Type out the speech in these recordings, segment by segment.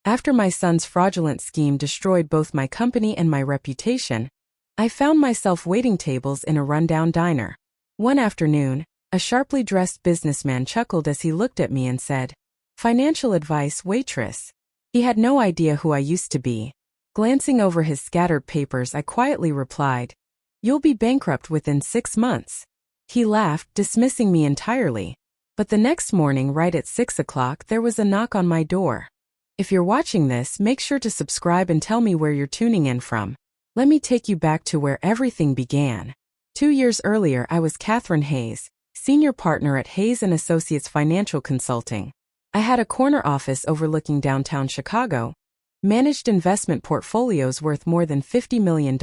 After my son's fraudulent scheme destroyed both my company and my reputation, I found myself waiting tables in a rundown diner. One afternoon, a sharply dressed businessman chuckled as he looked at me and said, "Financial advice, waitress." He had no idea who I used to be. Glancing over his scattered papers, I quietly replied, "You'll be bankrupt within 6 months." He laughed, dismissing me entirely. But the next morning, right at 6 o'clock, there was a knock on my door. If you're watching this, make sure to subscribe and tell me where you're tuning in from. Let me take you back to where everything began. 2 years earlier, I was Catherine Hayes, senior partner at Hayes & Associates Financial Consulting. I had a corner office overlooking downtown Chicago, managed investment portfolios worth more than $50 million,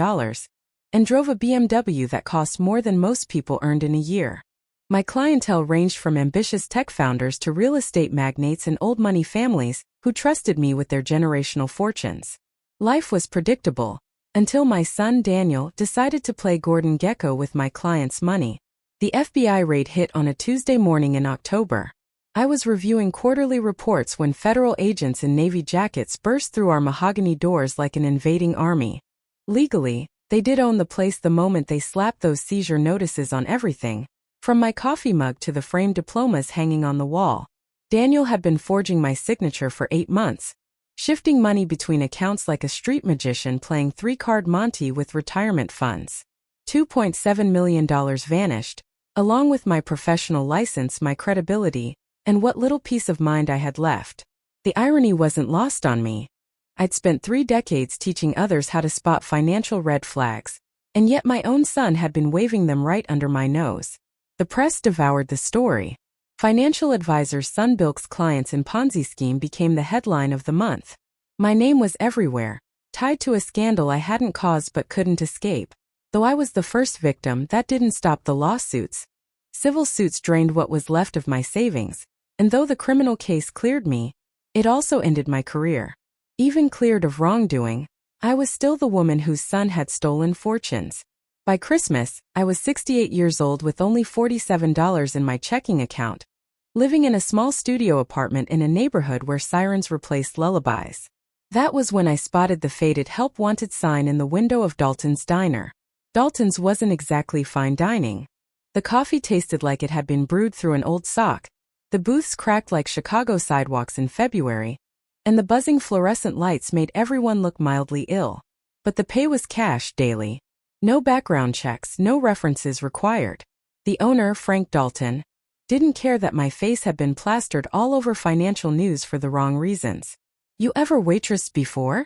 and drove a BMW that cost more than most people earned in a year. My clientele ranged from ambitious tech founders to real estate magnates and old money families who trusted me with their generational fortunes. Life was predictable, until my son Daniel decided to play Gordon Gekko with my clients' money. The FBI raid hit on a Tuesday morning in October. I was reviewing quarterly reports when federal agents in navy jackets burst through our mahogany doors like an invading army. Legally, they did own the place the moment they slapped those seizure notices on everything, from my coffee mug to the framed diplomas hanging on the wall. Daniel had been forging my signature for 8 months, shifting money between accounts like a street magician playing 3-card Monte with retirement funds. $2.7 million vanished, along with my professional license, my credibility, and what little peace of mind I had left. The irony wasn't lost on me. I'd spent 3 decades teaching others how to spot financial red flags, and yet my own son had been waving them right under my nose. The press devoured the story. Financial advisor's son bilks clients in Ponzi scheme became the headline of the month. My name was everywhere, tied to a scandal I hadn't caused but couldn't escape. Though I was the first victim, that didn't stop the lawsuits. Civil suits drained what was left of my savings, and though the criminal case cleared me, it also ended my career. Even cleared of wrongdoing, I was still the woman whose son had stolen fortunes. By Christmas, I was 68 years old with only $47 in my checking account, living in a small studio apartment in a neighborhood where sirens replaced lullabies. That was when I spotted the faded "Help Wanted" sign in the window of Dalton's Diner. Dalton's wasn't exactly fine dining. The coffee tasted like it had been brewed through an old sock, the booths cracked like Chicago sidewalks in February, and the buzzing fluorescent lights made everyone look mildly ill. But the pay was cash daily. No background checks, no references required. The owner, Frank Dalton, didn't care that my face had been plastered all over financial news for the wrong reasons. "You ever waitressed before?"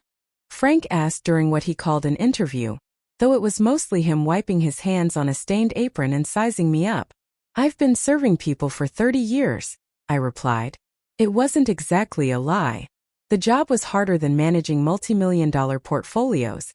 Frank asked during what he called an interview, though it was mostly him wiping his hands on a stained apron and sizing me up. "I've been serving people for 30 years, I replied. It wasn't exactly a lie. The job was harder than managing multi-million-dollar portfolios.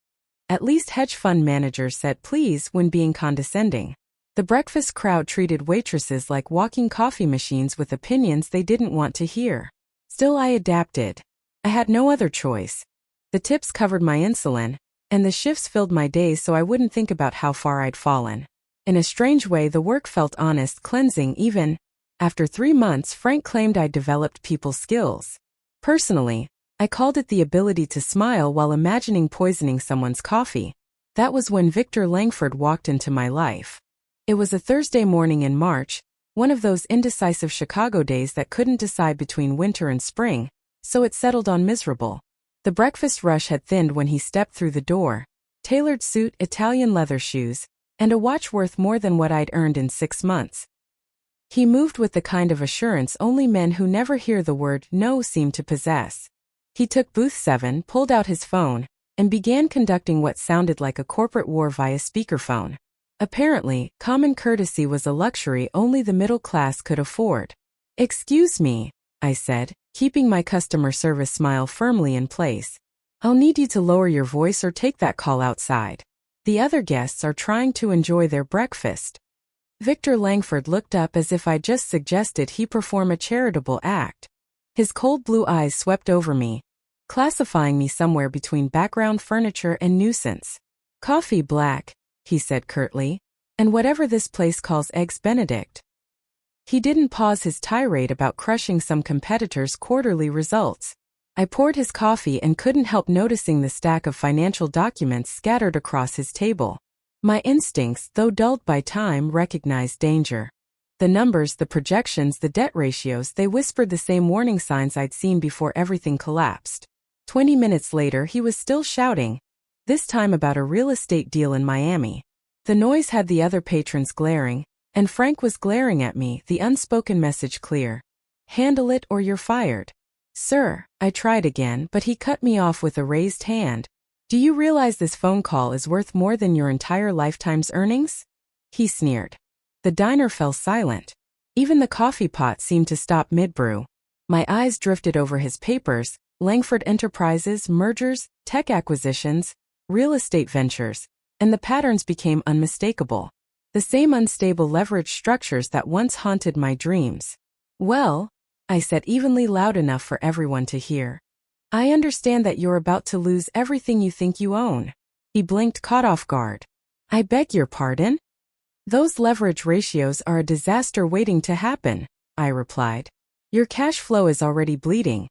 At least hedge fund managers said please when being condescending. The breakfast crowd treated waitresses like walking coffee machines with opinions they didn't want to hear. Still, I adapted. I had no other choice. The tips covered my insulin, and the shifts filled my days so I wouldn't think about how far I'd fallen. In a strange way, the work felt honest, cleansing even. After 3 months, Frank claimed I'd developed people skills. Personally, I called it the ability to smile while imagining poisoning someone's coffee. That was when Victor Langford walked into my life. It was a Thursday morning in March, one of those indecisive Chicago days that couldn't decide between winter and spring, so it settled on miserable. The breakfast rush had thinned when he stepped through the door. Tailored suit, Italian leather shoes, and a watch worth more than what I'd earned in 6 months. He moved with the kind of assurance only men who never hear the word no seem to possess. He took booth 7, pulled out his phone, and began conducting what sounded like a corporate war via speakerphone. Apparently, common courtesy was a luxury only the middle class could afford. "Excuse me," I said, keeping my customer service smile firmly in place. "I'll need you to lower your voice or take that call outside. The other guests are trying to enjoy their breakfast." Victor Langford looked up as if I'd just suggested he perform a charitable act. His cold blue eyes swept over me, classifying me somewhere between background furniture and nuisance. "Coffee black," he said curtly, "and whatever this place calls eggs Benedict." He didn't pause his tirade about crushing some competitors' quarterly results. I poured his coffee and couldn't help noticing the stack of financial documents scattered across his table. My instincts, though dulled by time, recognized danger. The numbers, the projections, the debt ratios, they whispered the same warning signs I'd seen before everything collapsed. 20 minutes later, he was still shouting, this time about a real estate deal in Miami. The noise had the other patrons glaring, and Frank was glaring at me, the unspoken message clear. Handle it or you're fired. Sir, I tried again, but he cut me off with a raised hand. Do you realize this phone call is worth more than your entire lifetime's earnings? He sneered. The diner fell silent. Even the coffee pot seemed to stop mid-brew. My eyes drifted over his papers, Langford Enterprises, mergers, tech acquisitions, real estate ventures, and the patterns became unmistakable. The same unstable leverage structures that once haunted my dreams. Well, I said evenly loud enough for everyone to hear. I understand that you're about to lose everything you think you own. He blinked, caught off guard. I beg your pardon? Those leverage ratios are a disaster waiting to happen, I replied. Your cash flow is already bleeding,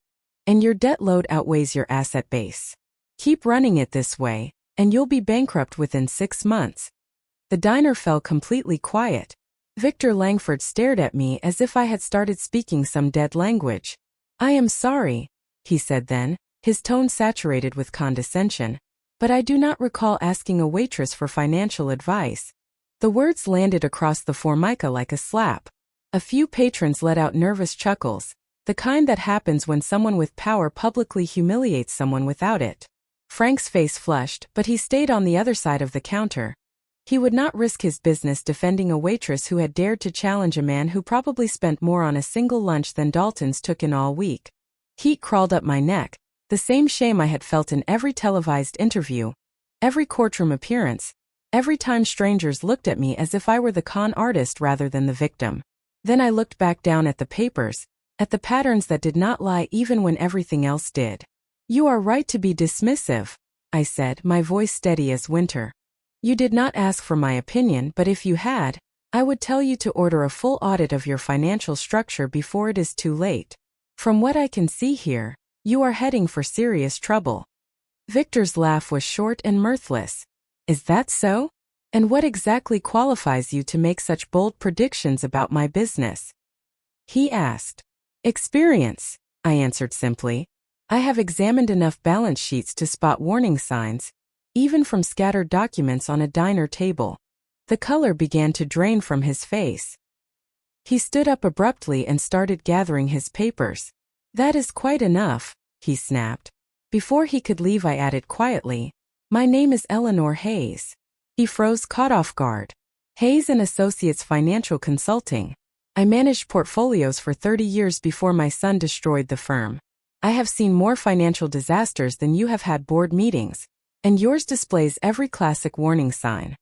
and your debt load outweighs your asset base. Keep running it this way, and you'll be bankrupt within 6 months. The diner fell completely quiet. Victor Langford stared at me as if I had started speaking some dead language. I am sorry, he said then, his tone saturated with condescension, but I do not recall asking a waitress for financial advice. The words landed across the formica like a slap. A few patrons let out nervous chuckles, the kind that happens when someone with power publicly humiliates someone without it. Frank's face flushed, but he stayed on the other side of the counter. He would not risk his business defending a waitress who had dared to challenge a man who probably spent more on a single lunch than Dalton's took in all week. Heat crawled up my neck, the same shame I had felt in every televised interview, every courtroom appearance, every time strangers looked at me as if I were the con artist rather than the victim. Then I looked back down at the papers, at the patterns that did not lie even when everything else did. You are right to be dismissive, I said, my voice steady as winter. You did not ask for my opinion, but if you had, I would tell you to order a full audit of your financial structure before it is too late. From what I can see here, you are heading for serious trouble. Victor's laugh was short and mirthless. Is that so? And what exactly qualifies you to make such bold predictions about my business? He asked. Experience, I answered simply. I have examined enough balance sheets to spot warning signs, even from scattered documents on a diner table. The color began to drain from his face. He stood up abruptly and started gathering his papers. That is quite enough, he snapped. Before he could leave, I added quietly, my name is Eleanor Hayes. He froze, caught off guard. Hayes and Associates Financial Consulting. I managed portfolios for 30 years before my son destroyed the firm. I have seen more financial disasters than you have had board meetings, and yours displays every classic warning sign.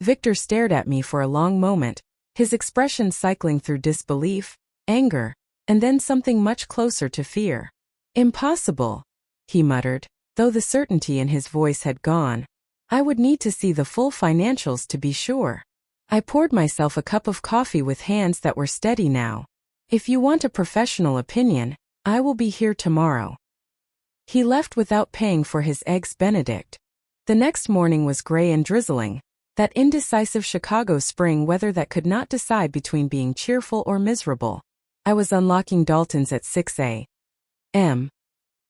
Victor stared at me for a long moment, his expression cycling through disbelief, anger, and then something much closer to fear. Impossible, he muttered, though the certainty in his voice had gone. I would need to see the full financials to be sure. I poured myself a cup of coffee with hands that were steady now. If you want a professional opinion, I will be here tomorrow. He left without paying for his eggs Benedict. The next morning was gray and drizzling, that indecisive Chicago spring weather that could not decide between being cheerful or miserable. I was unlocking Dalton's at 6 a.m.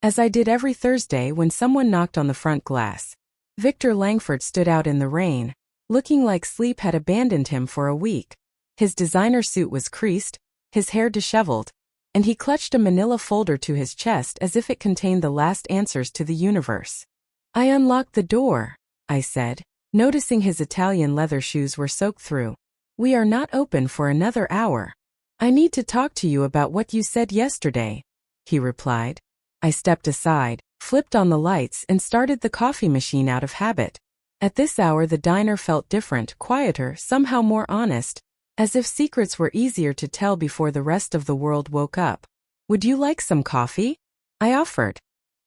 as I did every Thursday when someone knocked on the front glass. Victor Langford stood out in the rain, looking like sleep had abandoned him for a week. His designer suit was creased, his hair disheveled, and he clutched a manila folder to his chest as if it contained the last answers to the universe. I unlocked the door, I said, noticing his Italian leather shoes were soaked through. We are not open for another hour. I need to talk to you about what you said yesterday, he replied. I stepped aside, flipped on the lights, and started the coffee machine out of habit. At this hour the diner felt different, quieter, somehow more honest, as if secrets were easier to tell before the rest of the world woke up. Would you like some coffee? I offered.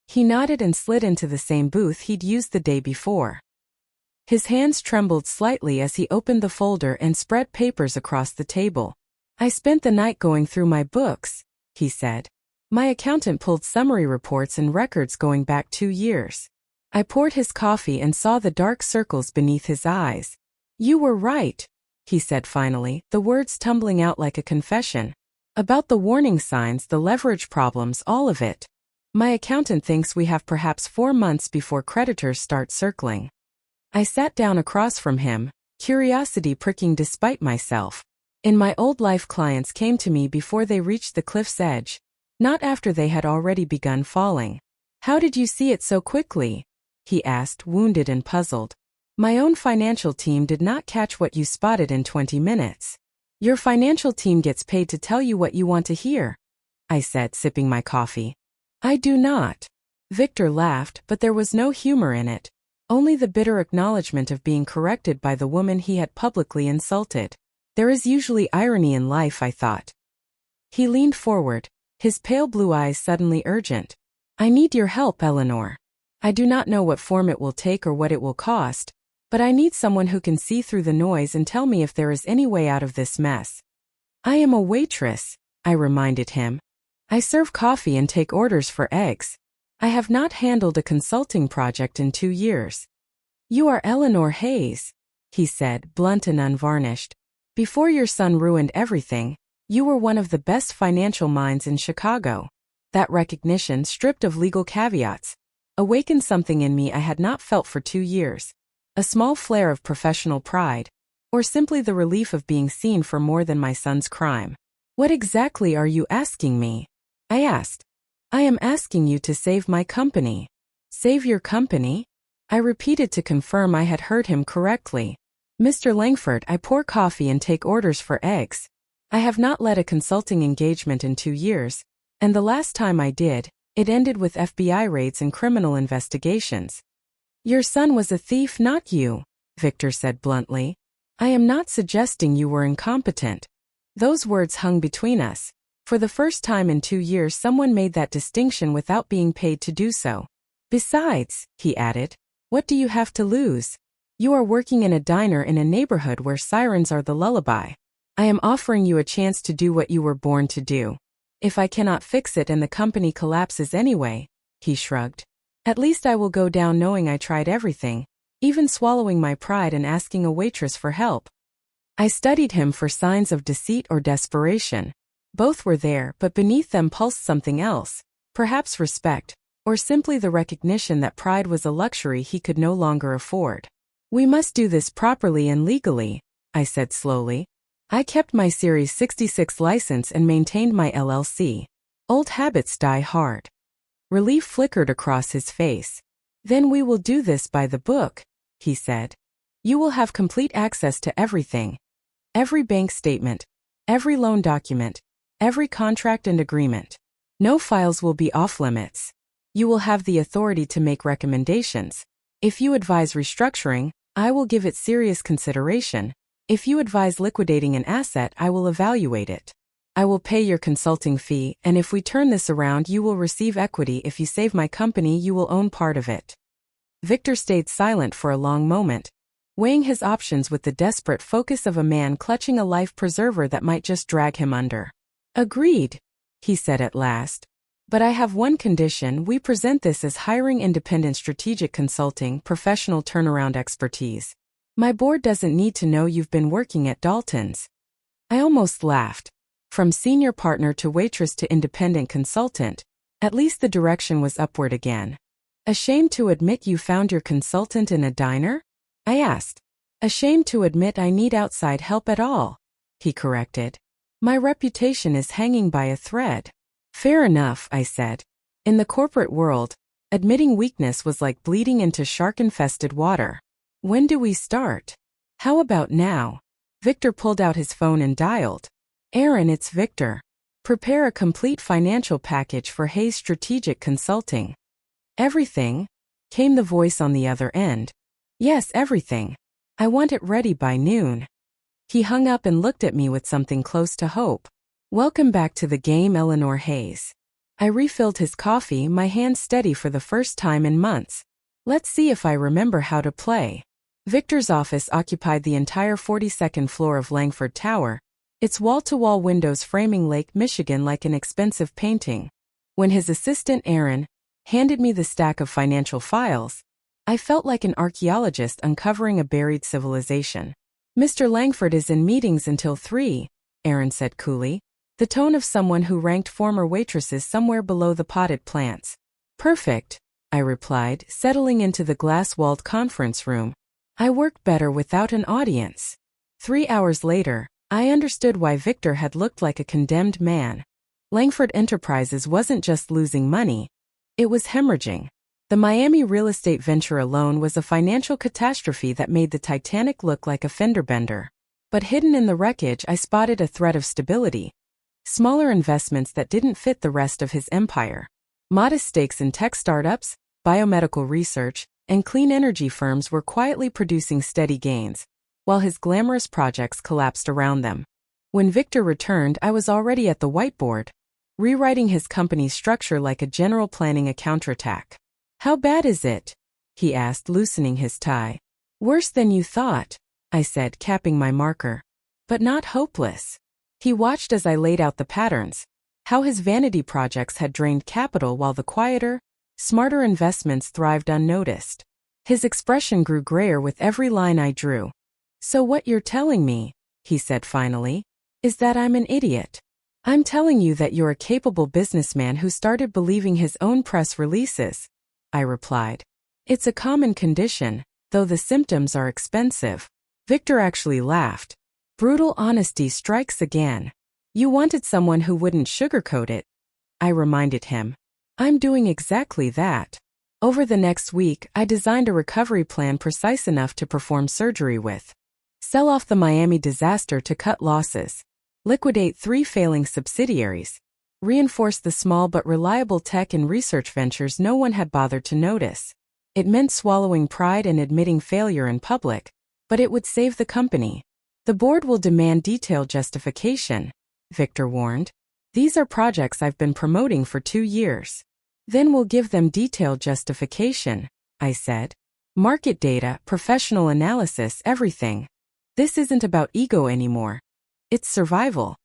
He nodded and slid into the same booth he'd used the day before. His hands trembled slightly as he opened the folder and spread papers across the table. I spent the night going through my books, he said. My accountant pulled summary reports and records going back 2 years. I poured his coffee and saw the dark circles beneath his eyes. You were right, he said finally, the words tumbling out like a confession. About the warning signs, the leverage problems, all of it. My accountant thinks we have perhaps 4 months before creditors start circling. I sat down across from him, curiosity pricking despite myself. In my old life, clients came to me before they reached the cliff's edge, not after they had already begun falling. How did you see it so quickly? He asked, wounded and puzzled. My own financial team did not catch what you spotted in 20 minutes. Your financial team gets paid to tell you what you want to hear, I said, sipping my coffee. I do not. Victor laughed, but there was no humor in it, only the bitter acknowledgement of being corrected by the woman he had publicly insulted. There is usually irony in life, I thought. He leaned forward, his pale blue eyes suddenly urgent. I need your help, Eleanor. I do not know what form it will take or what it will cost, but I need someone who can see through the noise and tell me if there is any way out of this mess. I am a waitress, I reminded him. I serve coffee and take orders for eggs. I have not handled a consulting project in 2 years. You are Eleanor Hayes, he said, blunt and unvarnished. Before your son ruined everything, you were one of the best financial minds in Chicago. That recognition, stripped of legal caveats, awakened something in me I had not felt for 2 years. A small flare of professional pride, or simply the relief of being seen for more than my son's crime. What exactly are you asking me? I asked. I am asking you to save my company. Save your company? I repeated to confirm I had heard him correctly. Mr. Langford, I pour coffee and take orders for eggs. I have not led a consulting engagement in 2 years, and the last time I did, it ended with FBI raids and criminal investigations. Your son was a thief, not you, Victor said bluntly. I am not suggesting you were incompetent. Those words hung between us. For the first time in 2 years, someone made that distinction without being paid to do so. Besides, he added, what do you have to lose? You are working in a diner in a neighborhood where sirens are the lullaby. I am offering you a chance to do what you were born to do. If I cannot fix it and the company collapses anyway, he shrugged, at least I will go down knowing I tried everything, even swallowing my pride and asking a waitress for help. I studied him for signs of deceit or desperation. Both were there, but beneath them pulsed something else, perhaps respect, or simply the recognition that pride was a luxury he could no longer afford. We must do this properly and legally, I said slowly. I kept my Series 66 license and maintained my LLC. Old habits die hard. Relief flickered across his face. Then we will do this by the book, he said. You will have complete access to everything. Every bank statement, every loan document, every contract and agreement. No files will be off limits. You will have the authority to make recommendations. If you advise restructuring, I will give it serious consideration. If you advise liquidating an asset, I will evaluate it. I will pay your consulting fee, and if we turn this around, you will receive equity. If you save my company, you will own part of it. Victor stayed silent for a long moment, weighing his options with the desperate focus of a man clutching a life preserver that might just drag him under. Agreed, he said at last. But I have one condition. We present this as hiring independent strategic consulting, professional turnaround expertise. My board doesn't need to know you've been working at Dalton's. I almost laughed. From senior partner to waitress to independent consultant, at least the direction was upward again. Ashamed to admit you found your consultant in a diner? I asked. Ashamed to admit I need outside help at all, he corrected. My reputation is hanging by a thread. Fair enough, I said. In the corporate world, admitting weakness was like bleeding into shark-infested water. When do we start? How about now? Victor pulled out his phone and dialed. Aaron, it's Victor. Prepare a complete financial package for Hayes Strategic Consulting. Everything? Came the voice on the other end. Yes, everything. I want it ready by noon. He hung up and looked at me with something close to hope. Welcome back to the game, Eleanor Hayes. I refilled his coffee, my hand steady for the first time in months. Let's see if I remember how to play. Victor's office occupied the entire 42nd floor of Langford Tower, its wall-to-wall windows framing Lake Michigan like an expensive painting. When his assistant Aaron handed me the stack of financial files, I felt like an archaeologist uncovering a buried civilization. "Mr. Langford is in meetings until 3, Aaron said coolly, the tone of someone who ranked former waitresses somewhere below the potted plants. "Perfect," I replied, settling into the glass-walled conference room. I worked better without an audience. 3 hours later, I understood why Victor had looked like a condemned man. Langford Enterprises wasn't just losing money, it was hemorrhaging. The Miami real estate venture alone was a financial catastrophe that made the Titanic look like a fender bender. But hidden in the wreckage, I spotted a thread of stability. Smaller investments that didn't fit the rest of his empire. Modest stakes in tech startups, biomedical research, and clean energy firms were quietly producing steady gains, while his glamorous projects collapsed around them. When Victor returned, I was already at the whiteboard, rewriting his company's structure like a general planning a counterattack. "How bad is it?" he asked, loosening his tie. "Worse than you thought," I said, capping my marker. "But not hopeless." He watched as I laid out the patterns, how his vanity projects had drained capital while the quieter, smarter investments thrived unnoticed. His expression grew grayer with every line I drew. "So what you're telling me," he said finally, "is that I'm an idiot." "I'm telling you that you're a capable businessman who started believing his own press releases," I replied. "It's a common condition, though the symptoms are expensive." Victor actually laughed. "Brutal honesty strikes again. You wanted someone who wouldn't sugarcoat it," I reminded him. "I'm doing exactly that." Over the next week, I designed a recovery plan precise enough to perform surgery with. Sell off the Miami disaster to cut losses. Liquidate 3 failing subsidiaries. Reinforce the small but reliable tech and research ventures no one had bothered to notice. It meant swallowing pride and admitting failure in public, but it would save the company. "The board will demand detailed justification," Victor warned. "These are projects I've been promoting for 2 years. "Then we'll give them detailed justification," I said. "Market data, professional analysis, everything. This isn't about ego anymore. It's survival."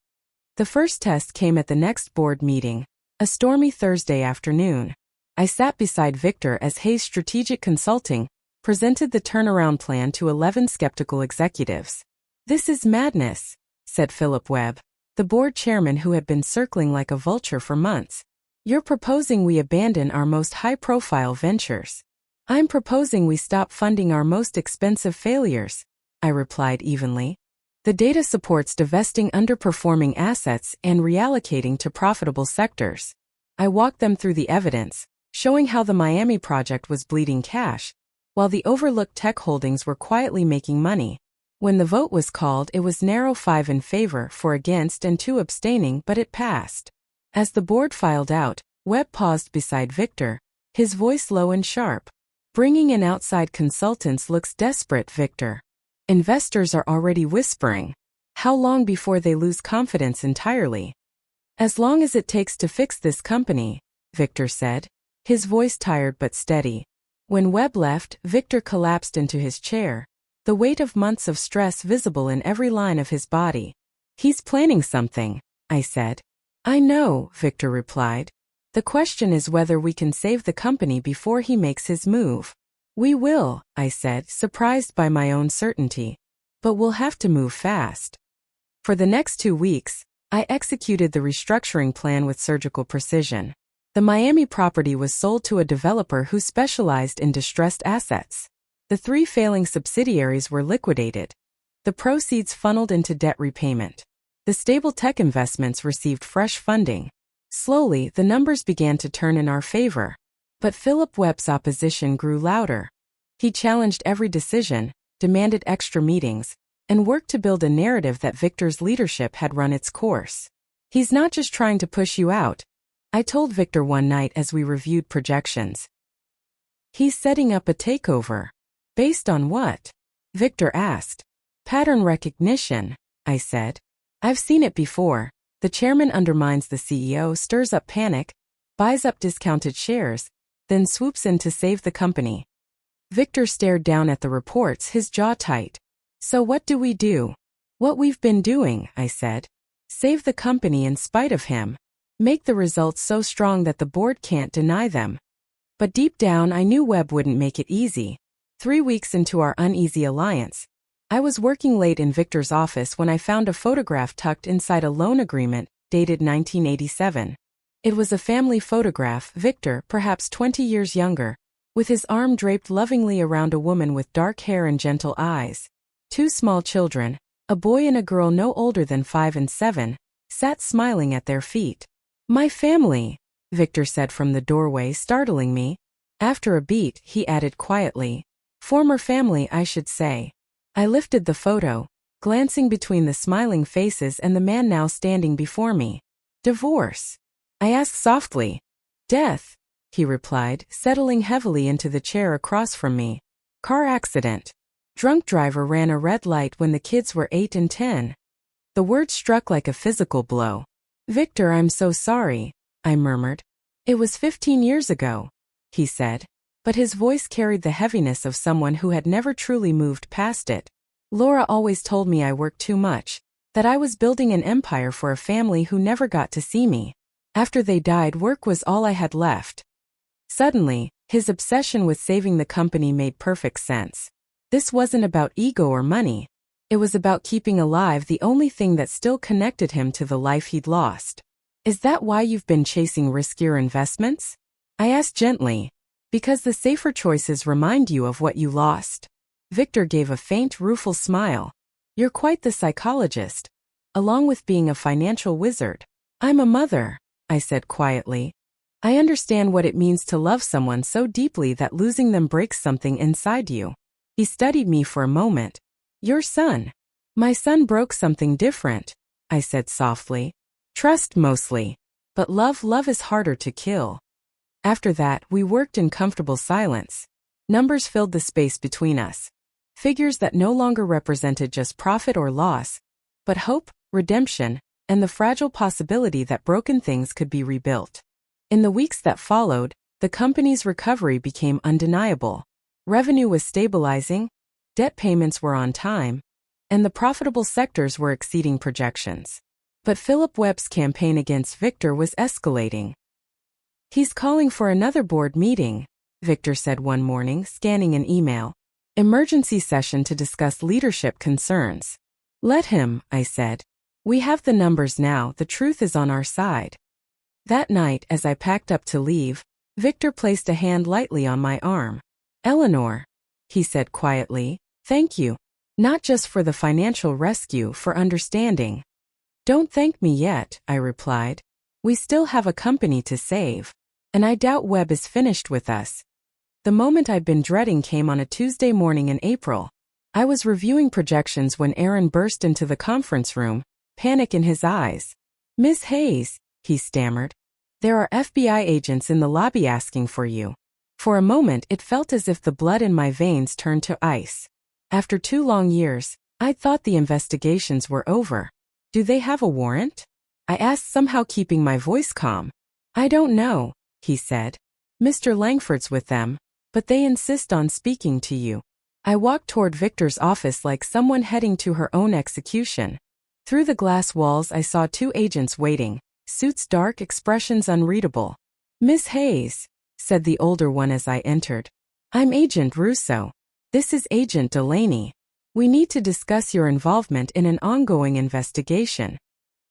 The first test came at the next board meeting, a stormy Thursday afternoon. I sat beside Victor as Hayes Strategic Consulting presented the turnaround plan to 11 skeptical executives. "This is madness," said Philip Webb, the board chairman who had been circling like a vulture for months. "You're proposing we abandon our most high-profile ventures." "I'm proposing we stop funding our most expensive failures," I replied evenly. "The data supports divesting underperforming assets and reallocating to profitable sectors." I walked them through the evidence, showing how the Miami project was bleeding cash, while the overlooked tech holdings were quietly making money. When the vote was called, it was narrow 5 in favor, 4 against, and 2 abstaining, but it passed. As the board filed out, Webb paused beside Victor, his voice low and sharp. "Bringing in outside consultants looks desperate, Victor. Investors are already whispering. How long before they lose confidence entirely?" "As long as it takes to fix this company," Victor said, his voice tired but steady. When Webb left, Victor collapsed into his chair, the weight of months of stress visible in every line of his body. "He's planning something," I said. "I know," Victor replied. "The question is whether we can save the company before he makes his move." "We will," I said, surprised by my own certainty. "But we'll have to move fast." For the next 2 weeks, I executed the restructuring plan with surgical precision. The Miami property was sold to a developer who specialized in distressed assets. The 3 failing subsidiaries were liquidated. The proceeds funneled into debt repayment. The stable tech investments received fresh funding. Slowly, the numbers began to turn in our favor. But Philip Webb's opposition grew louder. He challenged every decision, demanded extra meetings, and worked to build a narrative that Victor's leadership had run its course. "He's not just trying to push you out," I told Victor one night as we reviewed projections. "He's setting up a takeover." "Based on what?" Victor asked. "Pattern recognition," I said. "I've seen it before. The chairman undermines the CEO, stirs up panic, buys up discounted shares, then swoops in to save the company." Victor stared down at the reports, his jaw tight. "So what do we do?" "What we've been doing," I said. "Save the company in spite of him." Make the results so strong that the board can't deny them. But deep down I knew Webb wouldn't make it easy. 3 weeks into our uneasy alliance, I was working late in Victor's office when I found a photograph tucked inside a loan agreement, dated 1987. It was a family photograph, Victor, perhaps 20 years younger, with his arm draped lovingly around a woman with dark hair and gentle eyes. 2 small children, a boy and a girl no older than 5 and 7, sat smiling at their feet. "My family," Victor said from the doorway, startling me. After a beat, he added quietly, "Former family, I should say." I lifted the photo, glancing between the smiling faces and the man now standing before me. "Divorce?" I asked softly. "Death," he replied, settling heavily into the chair across from me. "Car accident. Drunk driver ran a red light when the kids were 8 and 10. The word struck like a physical blow. "Victor, I'm so sorry," I murmured. "It was 15 years ago," he said, but his voice carried the heaviness of someone who had never truly moved past it. "Laura always told me I worked too much, that I was building an empire for a family who never got to see me. After they died, work was all I had left." Suddenly, his obsession with saving the company made perfect sense. This wasn't about ego or money. It was about keeping alive the only thing that still connected him to the life he'd lost. "Is that why you've been chasing riskier investments?" I asked gently. "Because the safer choices remind you of what you lost." Victor gave a faint, rueful smile. "You're quite the psychologist, along with being a financial wizard." "I'm a mother," I said quietly. "I understand what it means to love someone so deeply that losing them breaks something inside you." He studied me for a moment. "Your son?" "My son broke something different," I said softly. "Trust mostly. But love is harder to kill." After that, we worked in comfortable silence. Numbers filled the space between us. Figures that no longer represented just profit or loss, but hope, redemption, and the fragile possibility that broken things could be rebuilt. In the weeks that followed, the company's recovery became undeniable. Revenue was stabilizing, debt payments were on time, and the profitable sectors were exceeding projections. But Philip Webb's campaign against Victor was escalating. "He's calling for another board meeting," Victor said one morning, scanning an email. "Emergency session to discuss leadership concerns." "Let him," I said. "We have the numbers now, the truth is on our side." That night, as I packed up to leave, Victor placed a hand lightly on my arm. "Eleanor," he said quietly, "thank you. Not just for the financial rescue, for understanding." "Don't thank me yet," I replied. "We still have a company to save. And I doubt Webb is finished with us." The moment I'd been dreading came on a Tuesday morning in April. I was reviewing projections when Aaron burst into the conference room, panic in his eyes. "Miss Hayes," he stammered, "there are FBI agents in the lobby asking for you." For a moment it felt as if the blood in my veins turned to ice. After 2 long years, I'd thought the investigations were over. "Do they have a warrant?" I asked, somehow keeping my voice calm. "I don't know," he said. "Mr. Langford's with them, but they insist on speaking to you." I walked toward Victor's office like someone heading to her own execution. Through the glass walls I saw 2 agents waiting, suits dark, expressions unreadable. "Miss Hayes," said the older one as I entered. "I'm Agent Russo. This is Agent Delaney. We need to discuss your involvement in an ongoing investigation."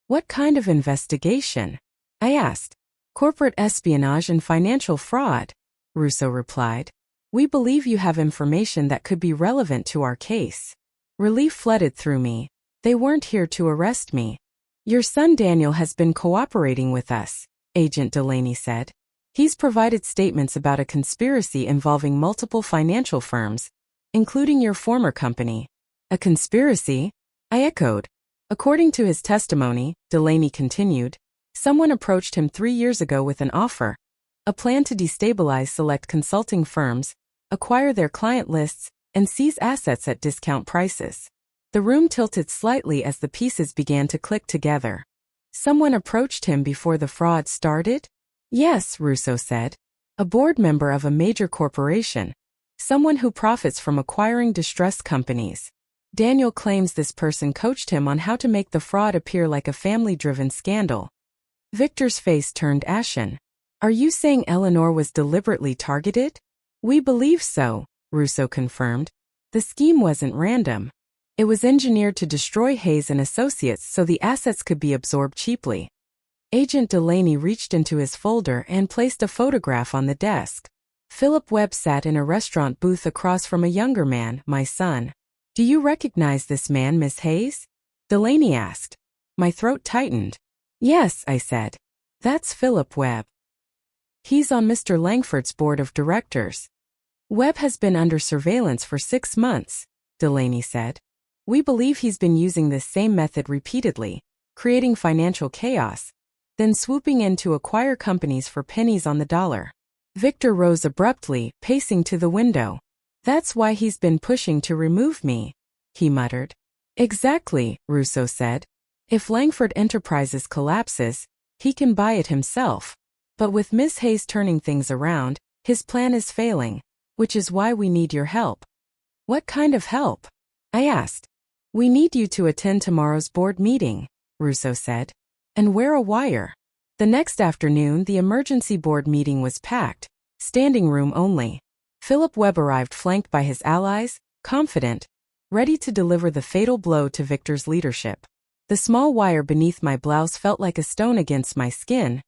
"What kind of investigation?" I asked. "Corporate espionage and financial fraud," Russo replied. "We believe you have information that could be relevant to our case." Relief flooded through me. They weren't here to arrest me. "Your son Daniel has been cooperating with us," Agent Delaney said. "He's provided statements about a conspiracy involving multiple financial firms, including your former company." "A conspiracy?" I echoed. "According to his testimony," Delaney continued, "someone approached him 3 years ago with an offer, a plan to destabilize select consulting firms, acquire their client lists, and seize assets at discount prices." The room tilted slightly as the pieces began to click together. "Someone approached him before the fraud started?" "Yes," Russo said. "A board member of a major corporation. Someone who profits from acquiring distressed companies. Daniel claims this person coached him on how to make the fraud appear like a family-driven scandal. Victor's face turned ashen. Are you saying Eleanor was deliberately targeted? We believe so, Russo confirmed. The scheme wasn't random. It was engineered to destroy Hayes and Associates so the assets could be absorbed cheaply. Agent Delaney reached into his folder and placed a photograph on the desk. Philip Webb sat in a restaurant booth across from a younger man, my son. Do you recognize this man, Miss Hayes? Delaney asked. My throat tightened. Yes, I said. That's Philip Webb. He's on Mr. Langford's board of directors. Webb has been under surveillance for 6 months, Delaney said. We believe he's been using this same method repeatedly, creating financial chaos, then swooping in to acquire companies for pennies on the dollar. Victor rose abruptly, pacing to the window. That's why he's been pushing to remove me, he muttered. Exactly, Russo said. If Langford Enterprises collapses, he can buy it himself. But with Miss Hayes turning things around, his plan is failing, which is why we need your help. What kind of help? I asked. We need you to attend tomorrow's board meeting, Russo said. And wear a wire. The next afternoon, the emergency board meeting was packed, standing room only. Philip Webb arrived flanked by his allies, confident, ready to deliver the fatal blow to Victor's leadership. The small wire beneath my blouse felt like a stone against my skin,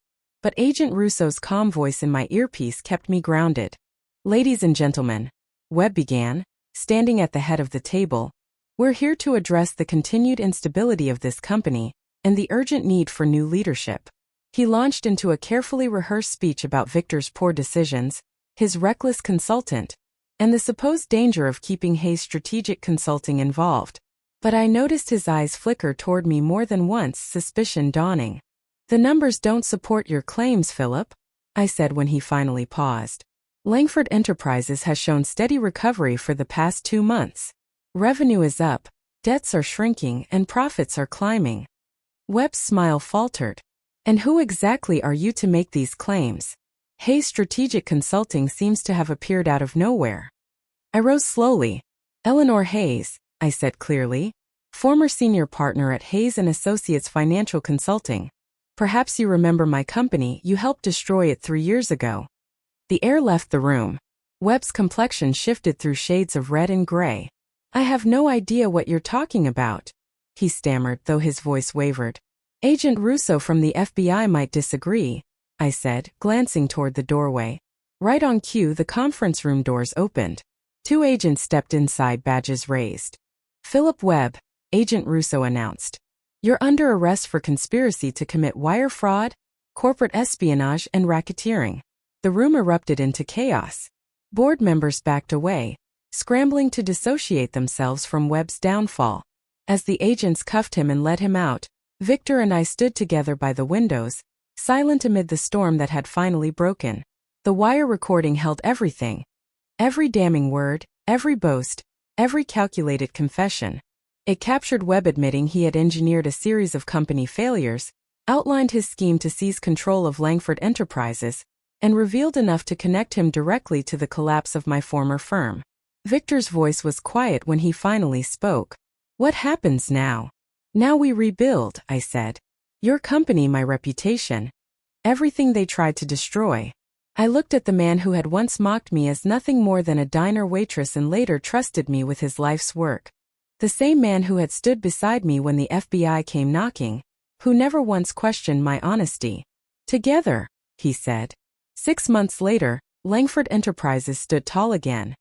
but Agent Russo's calm voice in my earpiece kept me grounded. Ladies and gentlemen, Webb began, standing at the head of the table, we're here to address the continued instability of this company and the urgent need for new leadership. He launched into a carefully rehearsed speech about Victor's poor decisions, his reckless consultant, and the supposed danger of keeping Hayes Strategic Consulting involved. But I noticed his eyes flicker toward me more than once, suspicion dawning. The numbers don't support your claims, Philip, I said when he finally paused. Langford Enterprises has shown steady recovery for the past 2 months. Revenue is up, debts are shrinking, and profits are climbing. Webb's smile faltered. And who exactly are you to make these claims? Hayes Strategic Consulting seems to have appeared out of nowhere. I rose slowly. Eleanor Hayes, I said clearly, former senior partner at Hayes & Associates Financial Consulting. Perhaps you remember my company, you helped destroy it 3 years ago. The air left the room. Webb's complexion shifted through shades of red and gray. I have no idea what you're talking about, he stammered, though his voice wavered. Agent Russo from the FBI might disagree, I said, glancing toward the doorway. Right on cue, the conference room doors opened. 2 agents stepped inside, badges raised. Philip Webb, Agent Russo announced. You're under arrest for conspiracy to commit wire fraud, corporate espionage, and racketeering. The room erupted into chaos. Board members backed away, scrambling to dissociate themselves from Webb's downfall. As the agents cuffed him and led him out, Victor and I stood together by the windows, silent amid the storm that had finally broken. The wire recording held everything. Every damning word, every boast, every calculated confession. It captured Webb admitting he had engineered a series of company failures, outlined his scheme to seize control of Langford Enterprises, and revealed enough to connect him directly to the collapse of my former firm. Victor's voice was quiet when he finally spoke. What happens now? Now we rebuild, I said. Your company, my reputation. Everything they tried to destroy. I looked at the man who had once mocked me as nothing more than a diner waitress and later trusted me with his life's work. The same man who had stood beside me when the FBI came knocking, who never once questioned my honesty. Together, he said. 6 months later, Langford Enterprises stood tall again,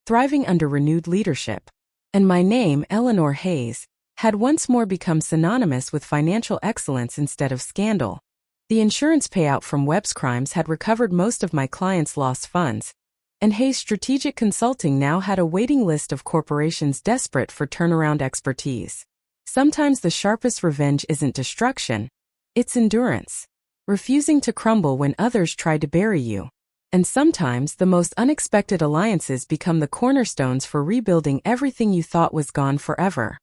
thriving under renewed leadership. And my name, Eleanor Hayes, had once more become synonymous with financial excellence instead of scandal. The insurance payout from Webb's crimes had recovered most of my clients' lost funds, and Hayes Strategic Consulting now had a waiting list of corporations desperate for turnaround expertise. Sometimes the sharpest revenge isn't destruction, it's endurance, refusing to crumble when others try to bury you. And sometimes the most unexpected alliances become the cornerstones for rebuilding everything you thought was gone forever.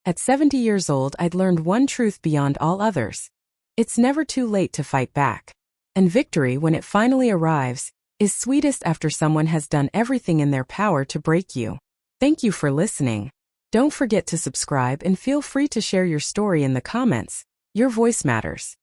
At 70 years old, I'd learned one truth beyond all others. It's never too late to fight back. And victory, when it finally arrives, is sweetest after someone has done everything in their power to break you. Thank you for listening. Don't forget to subscribe and feel free to share your story in the comments. Your voice matters.